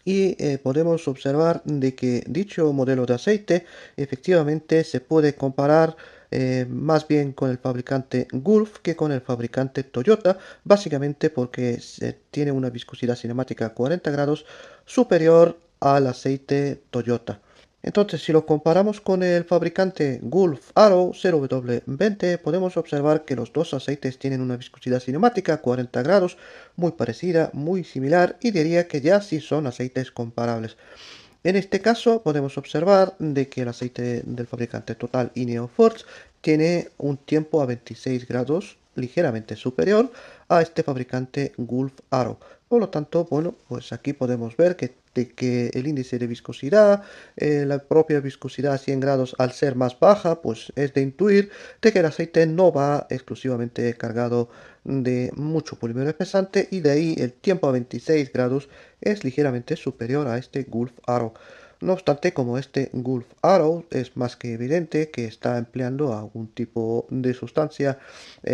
[SPEAKER 1] y podemos observar de que dicho modelo de aceite efectivamente se puede comparar más bien con el fabricante Gulf que con el fabricante Toyota, básicamente porque tiene una viscosidad cinemática a 40 grados superior al aceite Toyota. Entonces, si lo comparamos con el fabricante Gulf Arrow 0W20, podemos observar que los dos aceites tienen una viscosidad cinemática a 40 grados muy parecida, muy similar, y diría que ya sí son aceites comparables. En este caso podemos observar de que el aceite del fabricante Total Ineo Force tiene un tiempo a 26 grados ligeramente superior a este fabricante Gulf Arrow. Por lo tanto, bueno, pues aquí podemos ver que el índice de viscosidad, la propia viscosidad a 100 grados al ser más baja, pues es de intuir de que el aceite no va exclusivamente cargado de mucho polímero espesante, y de ahí el tiempo a 26 grados es ligeramente superior a este Gulf Arrow. No obstante, como este Gulf Arrow es más que evidente que está empleando algún tipo de sustancia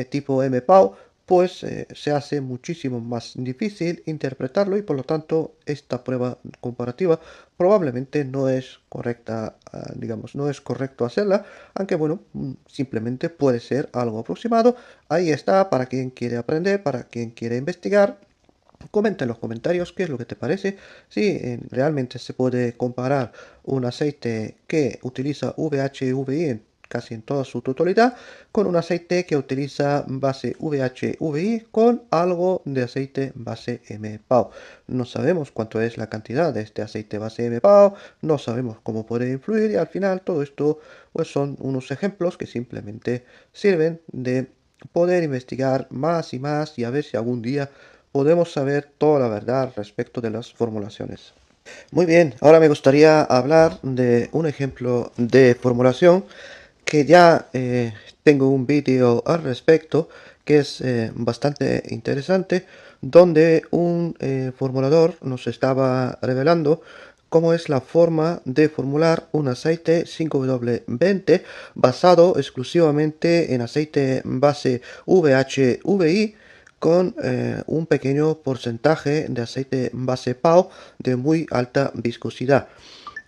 [SPEAKER 1] tipo MPAO, pues se hace muchísimo más difícil interpretarlo, y por lo tanto esta prueba comparativa probablemente no es correcta, digamos, no es correcto hacerla, aunque bueno, simplemente puede ser algo aproximado. Ahí está, para quien quiere aprender, para quien quiere investigar. Comenta en los comentarios qué es lo que te parece, si realmente se puede comparar un aceite que utiliza VHVI casi en toda su totalidad con un aceite que utiliza base VHVI con algo de aceite base MPAO. No sabemos cuánto es la cantidad de este aceite base MPAO, no sabemos cómo puede influir, y al final todo esto pues son unos ejemplos que simplemente sirven de poder investigar más y más, y a ver si algún día podemos saber toda la verdad respecto de las formulaciones. Muy bien, ahora me gustaría hablar de un ejemplo de formulación que ya tengo un vídeo al respecto, que es bastante interesante, donde un formulador nos estaba revelando cómo es la forma de formular un aceite 5W20 basado exclusivamente en aceite base VHVI con un pequeño porcentaje de aceite base PAO de muy alta viscosidad.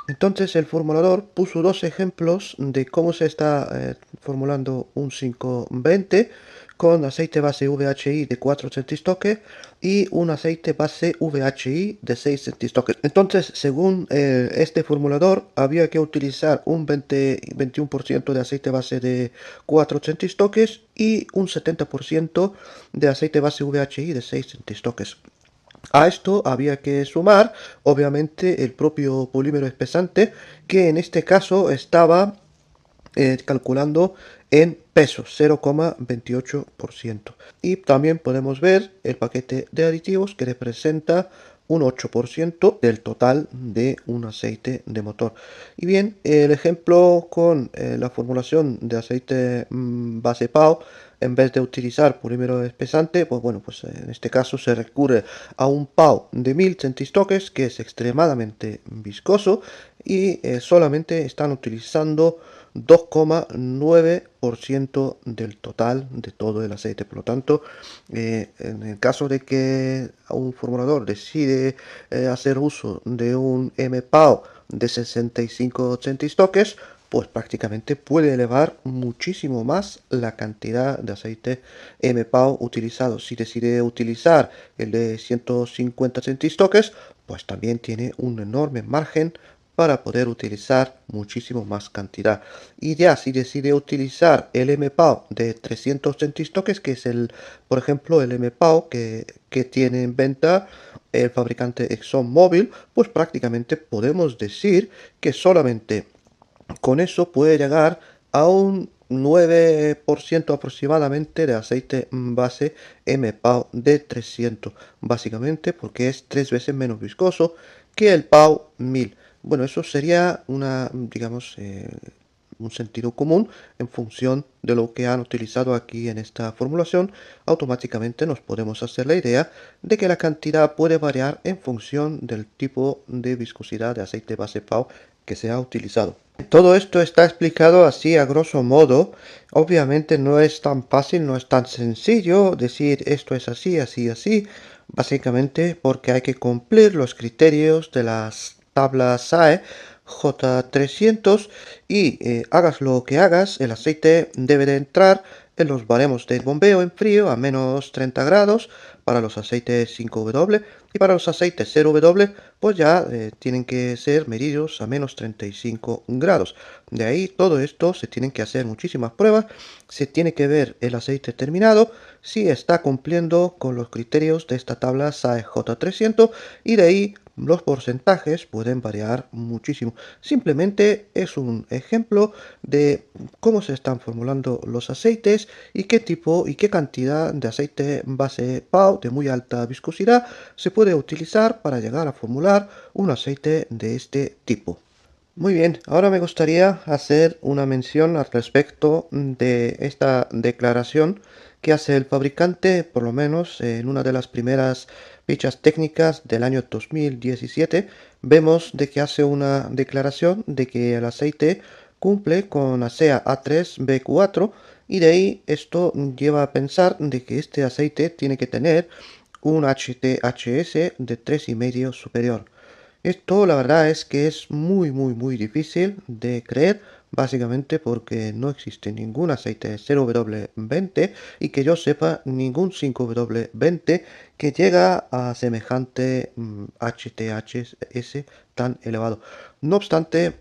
[SPEAKER 1] Entonces el formulador puso dos ejemplos de cómo se está formulando un 520 con aceite base VHI de 4 centistoques y un aceite base VHI de 6 centistoques. Entonces, según este formulador, había que utilizar un 21% de aceite base de 4 centistoques y un 70% de aceite base VHI de 6 centistoques. A esto había que sumar, obviamente, el propio polímero espesante, que en este caso estaba calculando en pesos, 0,28%. Y también podemos ver el paquete de aditivos, que representa un 8% del total de un aceite de motor. Y bien, el ejemplo con la formulación de aceite base PAO, en vez de utilizar polímero espesante, pues bueno, pues en este caso se recurre a un PAO de 1000 centistoques, que es extremadamente viscoso, y solamente están utilizando 2,9% del total de todo el aceite. Por lo tanto, en el caso de que un formulador decide hacer uso de un MPAO de 65 centistoques, pues prácticamente puede elevar muchísimo más la cantidad de aceite MPAO utilizado. Si decide utilizar el de 150 centistoques, pues también tiene un enorme margen para poder utilizar muchísimo más cantidad. Y ya si decide utilizar el MPAO de 300 centistoques, que es por ejemplo, el MPAO que tiene en venta el fabricante ExxonMobil, pues prácticamente podemos decir que solamente con eso puede llegar a un 9% aproximadamente de aceite base MPAO de 300, básicamente porque es 3 veces menos viscoso que el PAO 1000. Bueno, eso sería digamos, un sentido común. En función de lo que han utilizado aquí en esta formulación, automáticamente nos podemos hacer la idea de que la cantidad puede variar en función del tipo de viscosidad de aceite base PAO que se ha utilizado. Todo esto está explicado así a grosso modo. Obviamente no es tan fácil, no es tan sencillo decir esto es así, así, así. Básicamente porque hay que cumplir los criterios de las tablas SAE J300, y hagas lo que hagas, el aceite debe de entrar en los baremos de bombeo en frío a menos 30 grados para los aceites 5W, y para los aceites 0W pues ya tienen que ser medidos a menos 35 grados. De ahí todo esto se tienen que hacer muchísimas pruebas, se tiene que ver el aceite terminado si está cumpliendo con los criterios de esta tabla SAE J300, y de ahí los porcentajes pueden variar muchísimo. Simplemente es un ejemplo de cómo se están formulando los aceites y qué tipo y qué cantidad de aceite base PAO de muy alta viscosidad se puede utilizar para llegar a formular un aceite de este tipo. Muy bien, ahora me gustaría hacer una mención al respecto de esta declaración que hace el fabricante, por lo menos en una de las primeras fichas técnicas del año 2017, vemos de que hace una declaración de que el aceite cumple con ASEA A3B4 y de ahí esto lleva a pensar de que este aceite tiene que tener un HTHS de 3,5 superior. Esto la verdad es que es muy difícil de creer, básicamente porque no existe ningún aceite 0W20 y que yo sepa ningún 5W20 que llega a semejante HTHS tan elevado. No obstante,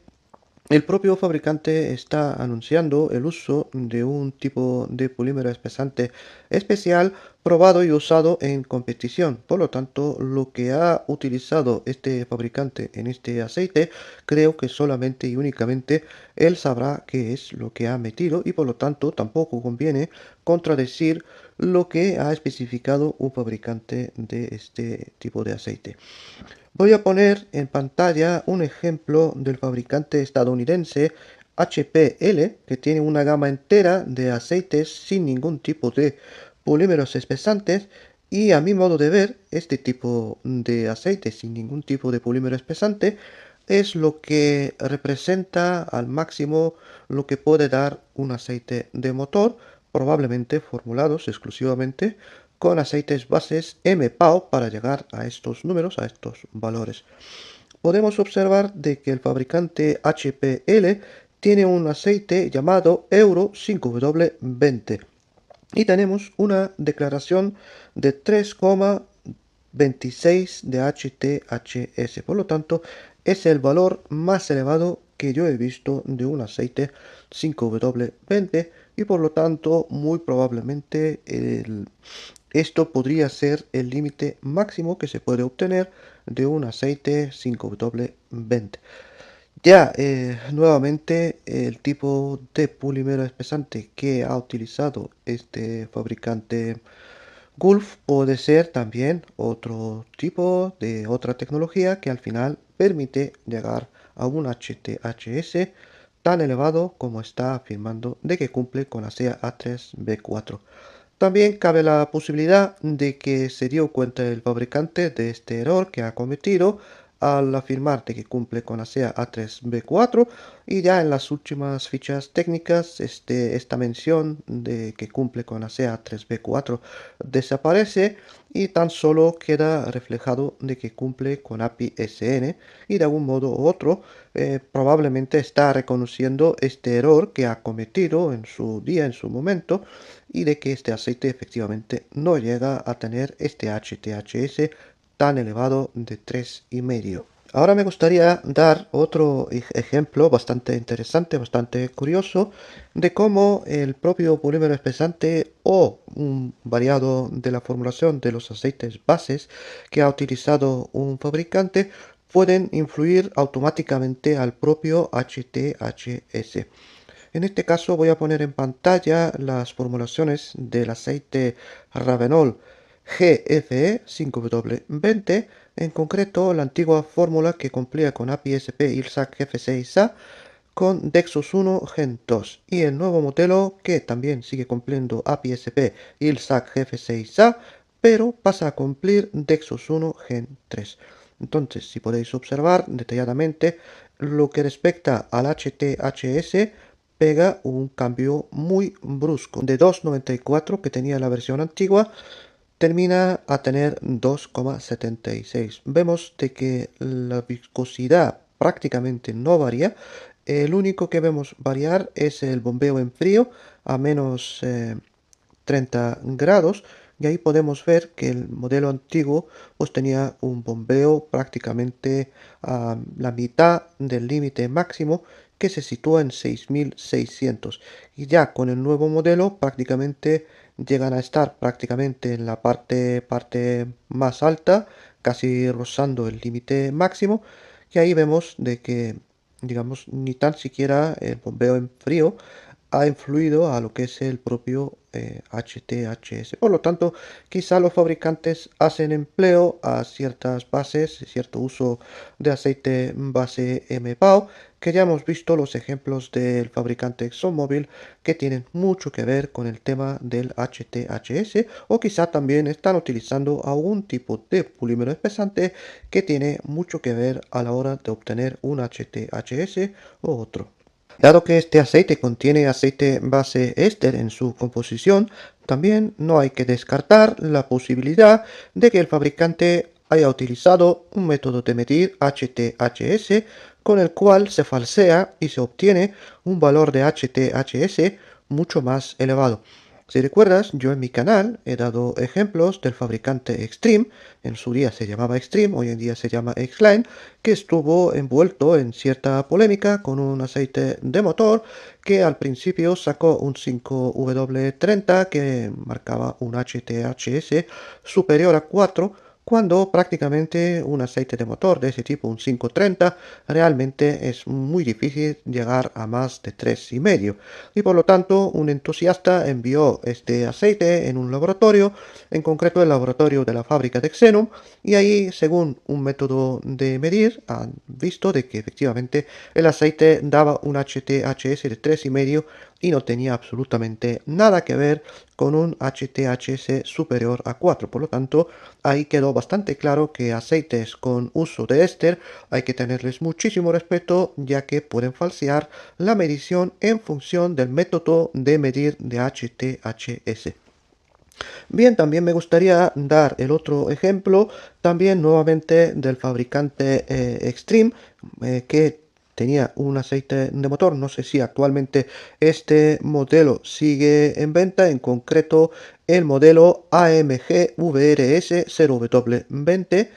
[SPEAKER 1] el propio fabricante está anunciando el uso de un tipo de polímero espesante especial probado y usado en competición. Por lo tanto, lo que ha utilizado este fabricante en este aceite, creo que solamente y únicamente él sabrá qué es lo que ha metido y por lo tanto tampoco conviene contradecir lo que ha especificado un fabricante de este tipo de aceite. Voy a poner en pantalla un ejemplo del fabricante estadounidense HPL, que tiene una gama entera de aceites sin ningún tipo de polímeros espesantes. Y a mi modo de ver, este tipo de aceite sin ningún tipo de polímero espesante es lo que representa al máximo lo que puede dar un aceite de motor, probablemente formulados exclusivamente con aceites bases MPAO para llegar a estos números, a estos valores. Podemos observar de que el fabricante HPL tiene un aceite llamado Euro 5W20 y tenemos una declaración de 3,26 de HTHS. Por lo tanto, es el valor más elevado que yo he visto de un aceite 5W20 y por lo tanto muy probablemente esto podría ser el límite máximo que se puede obtener de un aceite 5W20. Ya, nuevamente, el tipo de polímero espesante que ha utilizado este fabricante Gulf puede ser también otro tipo de otra tecnología que al final permite llegar a un HTHS tan elevado como está afirmando de que cumple con la SEA A3B4. También cabe la posibilidad de que se dio cuenta el fabricante de este error que ha cometido al afirmar de que cumple con la SEA A3B4 y ya en las últimas fichas técnicas esta mención de que cumple con la SEA A3B4 desaparece y tan solo queda reflejado de que cumple con API SN y de algún modo u otro probablemente está reconociendo este error que ha cometido en su día, en su momento, y de que este aceite efectivamente no llega a tener este HTHS tan elevado de 3,5. Ahora me gustaría dar otro ejemplo bastante interesante, bastante curioso, de cómo el propio polímero espesante o un variado de la formulación de los aceites bases que ha utilizado un fabricante pueden influir automáticamente al propio HTHS. En este caso voy a poner en pantalla las formulaciones del aceite Ravenol GFE 5W20, en concreto la antigua fórmula que cumplía con API-SP ILSAC F6A con Dexos 1 Gen 2 y el nuevo modelo que también sigue cumpliendo API-SP ILSAC F6A pero pasa a cumplir Dexos 1 Gen 3. Entonces, si podéis observar detalladamente lo que respecta al HTHS, pega un cambio muy brusco. De 2,94 que tenía la versión antigua, termina a tener 2,76. Vemos de que la viscosidad prácticamente no varía. El único que vemos variar es el bombeo en frío a menos 30 grados. Y ahí podemos ver que el modelo antiguo pues tenía un bombeo prácticamente a la mitad del límite máximo que se sitúa en 6.600. Y ya con el nuevo modelo prácticamente llegan a estar prácticamente en la parte más alta, casi rozando el límite máximo, y ahí vemos de que, digamos, ni tan siquiera el bombeo en frío ha influido a lo que es el propio HTHS. Por lo tanto, quizá los fabricantes hacen empleo a ciertas bases, cierto uso de aceite base MPAO, que ya hemos visto los ejemplos del fabricante ExxonMobil que tienen mucho que ver con el tema del HTHS, o quizá también están utilizando algún tipo de polímero espesante que tiene mucho que ver a la hora de obtener un HTHS o otro. Dado que este aceite contiene aceite base éster en su composición, también no hay que descartar la posibilidad de que el fabricante haya utilizado un método de medir HTHS con el cual se falsea y se obtiene un valor de HTHS mucho más elevado. Si recuerdas, yo en mi canal he dado ejemplos del fabricante Extreme, en su día se llamaba Extreme, hoy en día se llama Xline, que estuvo envuelto en cierta polémica con un aceite de motor que al principio sacó un 5W30 que marcaba un HTHS superior a 4, cuando prácticamente un aceite de motor de ese tipo, un 530, realmente es muy difícil llegar a más de 3,5. Y por lo tanto, un entusiasta envió este aceite en un laboratorio, en concreto el laboratorio de la fábrica de Xenon, y ahí, según un método de medir, han visto de que efectivamente el aceite daba un HTHS de 3,5 y no tenía absolutamente nada que ver con un HTHS superior a 4. Por lo tanto, ahí quedó bastante claro que aceites con uso de éster hay que tenerles muchísimo respeto, ya que pueden falsear la medición en función del método de medir de HTHS. Bien, también me gustaría dar el otro ejemplo, también nuevamente del fabricante Extreme, que tenía un aceite de motor. No sé si actualmente este modelo sigue en venta, en concreto el modelo AMG VRS 0W20,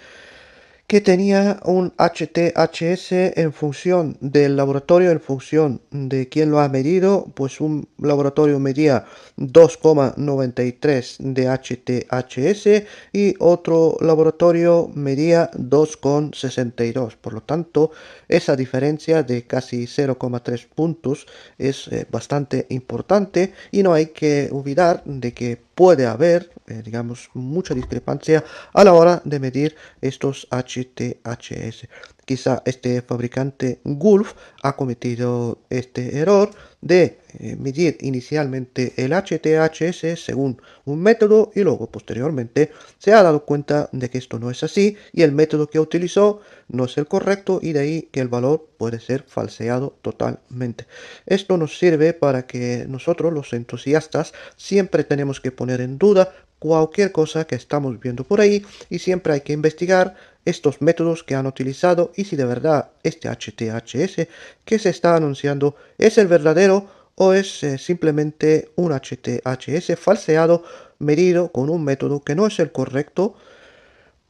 [SPEAKER 1] que tenía un HTHS en función del laboratorio, en función de quién lo ha medido. Pues un laboratorio medía 2,93 de HTHS y otro laboratorio medía 2,62. Por lo tanto, esa diferencia de casi 0,3 puntos es bastante importante, y no hay que olvidar de que puede haber, digamos, mucha discrepancia a la hora de medir estos HTHS. Quizá este fabricante Gulf ha cometido este error de medir inicialmente el HTHS según un método y luego posteriormente se ha dado cuenta de que esto no es así y el método que utilizó no es el correcto, y de ahí que el valor puede ser falseado totalmente. Esto nos sirve para que nosotros, los entusiastas, siempre tenemos que poner en duda cualquier cosa que estamos viendo por ahí, y siempre hay que investigar estos métodos que han utilizado y si de verdad este HTHS que se está anunciando es el verdadero o es simplemente un HTHS falseado medido con un método que no es el correcto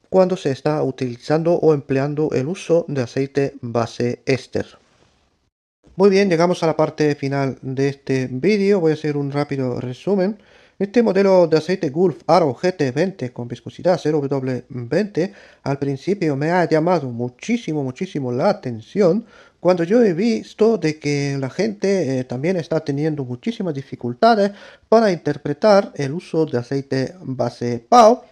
[SPEAKER 1] cuando se está utilizando o empleando el uso de aceite base éster. Muy bien, llegamos a la parte final de este vídeo. Voy a hacer un rápido resumen. Este modelo de aceite Gulf Arrow GT20 con viscosidad 0W20 al principio me ha llamado muchísimo la atención, cuando yo he visto de que la gente también está teniendo muchísimas dificultades para interpretar el uso de aceite base PAO.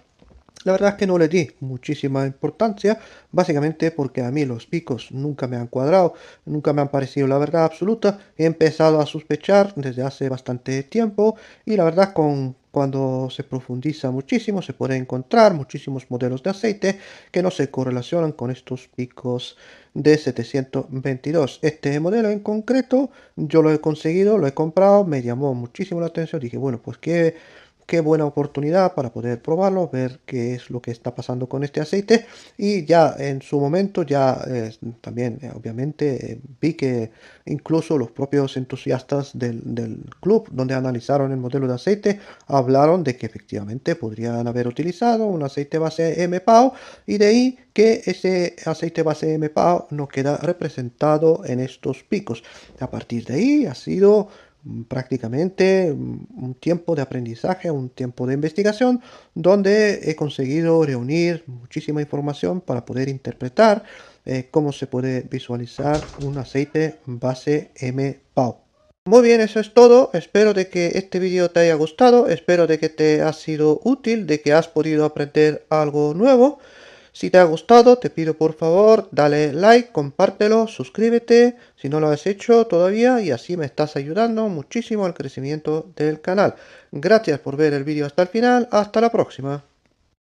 [SPEAKER 1] La verdad es que no le di muchísima importancia, básicamente porque a mí los picos nunca me han cuadrado, nunca me han parecido la verdad absoluta. He empezado a sospechar desde hace bastante tiempo, y la verdad cuando se profundiza muchísimo se puede encontrar muchísimos modelos de aceite que no se correlacionan con estos picos de 722. Este modelo en concreto yo lo he conseguido, lo he comprado, me llamó muchísimo la atención. Dije, bueno, pues qué buena oportunidad para poder probarlo, ver qué es lo que está pasando con este aceite. Y ya en su momento ya también obviamente vi que incluso los propios entusiastas del club donde analizaron el modelo de aceite hablaron de que efectivamente podrían haber utilizado un aceite base MPAO, y de ahí que ese aceite base MPAO no queda representado en estos picos. A partir de ahí ha sido prácticamente un tiempo de aprendizaje, un tiempo de investigación, donde he conseguido reunir muchísima información para poder interpretar cómo se puede visualizar un aceite base MPAO. Muy bien, eso es todo. Espero de que este vídeo te haya gustado, espero de que te ha sido útil, de que has podido aprender algo nuevo. Si te ha gustado, te pido por favor, dale like, compártelo, suscríbete si no lo has hecho todavía y así me estás ayudando muchísimo al crecimiento del canal. Gracias por ver el vídeo hasta el final, hasta la próxima.